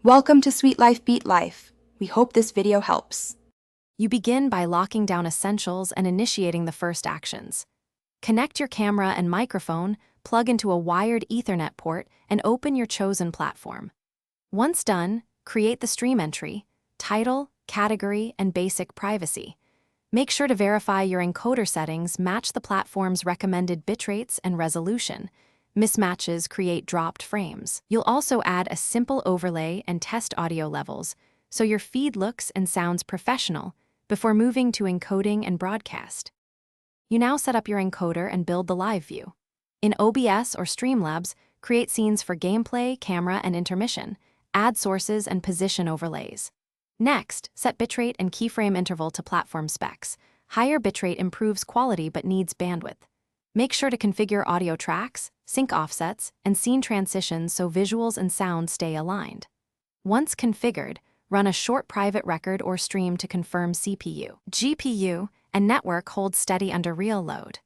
Welcome to Sweet Life Beat Life. We hope this video helps. You begin by locking down essentials and initiating the first actions. Connect your camera and microphone, plug into a wired Ethernet port, and open your chosen platform. Once done, create the stream entry, title, category, and basic privacy. Make sure to verify your encoder settings match the platform's recommended bitrates and resolution. Mismatches create dropped frames. You'll also add a simple overlay and test audio levels so your feed looks and sounds professional before moving to encoding and broadcast. You now set up your encoder and build the live view. In OBS or Streamlabs, create scenes for gameplay, camera, and intermission. Add sources and position overlays. Next, set bitrate and keyframe interval to platform specs. Higher bitrate improves quality but needs bandwidth. Make sure to configure audio tracks, sync offsets, and scene transitions so visuals and sound stay aligned. Once configured, run a short private record or stream to confirm CPU, GPU, and network hold steady under real load.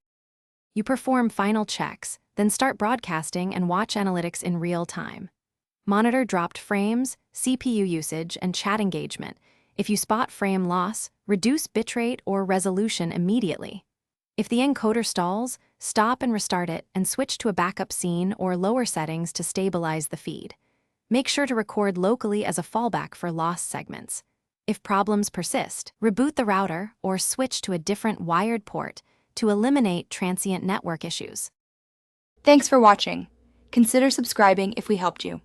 You perform final checks, then start broadcasting and watch analytics in real time. Monitor dropped frames, CPU usage, and chat engagement. If you spot frame loss, reduce bitrate or resolution immediately. If the encoder stalls, stop and restart it and switch to a backup scene or lower settings to stabilize the feed. Make sure to record locally as a fallback for lost segments. If problems persist, reboot the router or switch to a different wired port to eliminate transient network issues. Thanks for watching. Consider subscribing if we helped you.